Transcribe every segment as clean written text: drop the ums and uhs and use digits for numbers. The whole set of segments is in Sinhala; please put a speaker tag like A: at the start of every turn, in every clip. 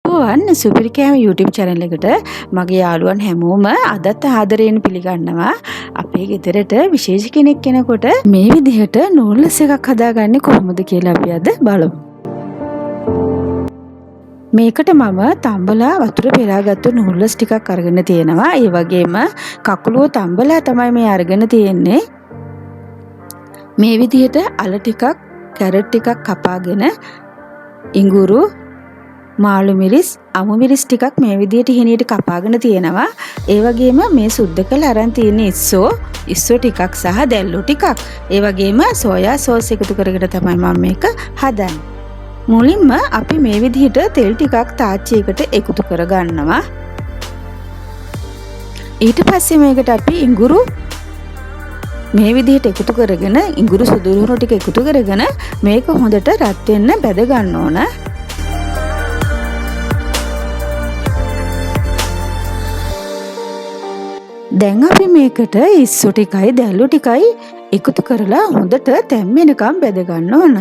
A: සුබවන් සුපිරිකෑම YouTube channel එකට මගේ යාළුවන් හැමෝම අදත් ආදරයෙන් පිළිගන්නවා. අපේ ගෙදරට විශේෂ කෙනෙක් එනකොට මේ විදිහට නූල්ලස් එකක් හදාගන්නේ කොහොමද කියලා අපි අද බලමු. මේකට මම තම්බලා වතුර පෙරාගත්තු නූල්ලස් ටිකක් අරගෙන තියෙනවා. ඒ වගේම කකුලුව තම්බලා තමයි මේ අරගෙන තියෙන්නේ. මේ විදිහට අල ටිකක් කැරට් ටිකක් කපාගෙන ඉඟුරු මාළු මිරිස් අමු මිරිස් ටිකක් මේ විදිහට හිණියට කපාගෙන තියෙනවා. ඒ වගේම මේ සුද්ධ කරලා අරන් තියෙන ඉස්සෝ ටිකක් සහ දැල්ලු ටිකක්. ඒ වගේම සෝයා සෝස් එකතු කරගෙන තමයි මම මේක හදන්නේ. මුලින්ම අපි මේ විදිහට තෙල් ටිකක් තාච්චියකට එකතු කර ගන්නවා. ඊට පස්සේ මේකට අපි ඉඟුරු මේ විදිහට එකතු කරගෙන ඉඟුරු සුදුරුහුණු ටික එකතු කරගෙන මේක හොඳට රත් වෙන්න බැද ගන්න ඕන. දැන් අපි මේකට ඉස්සු ටිකයි දැල්ලු ටිකයි එකතු කරලා හොඳට තැම්බෙනකම් බැද ගන්න ඕන.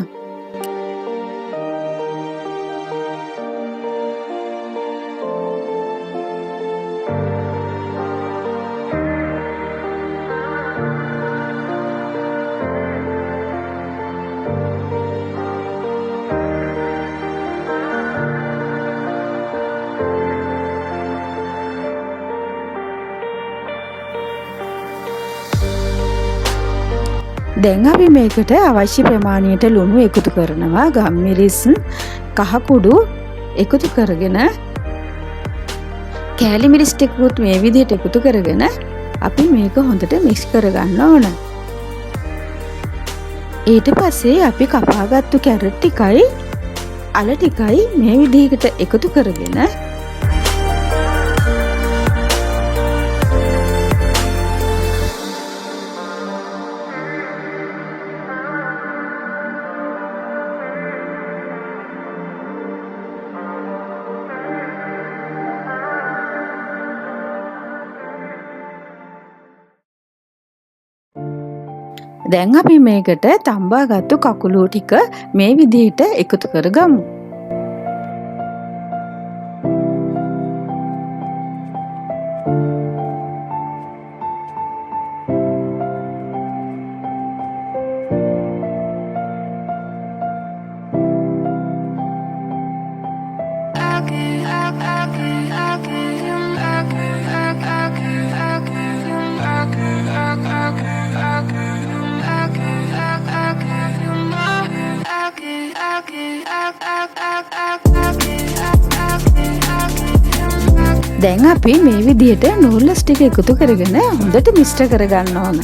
A: දැන් අපි මේකට අවශ්‍ය ප්‍රමාණයට ලුණු එකතු කරනවා. ගම්මිරිස් කහ කුඩු එකතු කරගෙන කෑලි මිරිස් ටිකකුත් මේ විදිහට එකතු කරගෙන අපි මේක හොඳට මික්ස් කරගන්න ඕන. ඊට පස්සේ අපි කපාගත්තු කැරට් ටිකයි අල ටිකයි මේ විදිහකට එකතු කරගෙන දැන් අපි මේකට තම්බාගත්තු කකුලු ටික මේ විදිහට එකතු කරගමු. දැන් අපි මේ විදිහට නූල්ලස් ටික එකතු කරගෙන හොඳට මිශ්‍ර කරගන්න ඕන.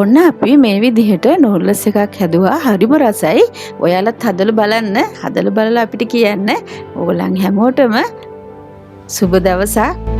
A: ඔන්න අපි මේ විදිහට නූල්ලස් එකක් හැදුවා. හරිම රසයි. ඔයාලත් හදලා බලන්න. හදලා බලලා අපිට කියන්න. ඕගොල්ලන් හැමෝටම සුබ දවසක්.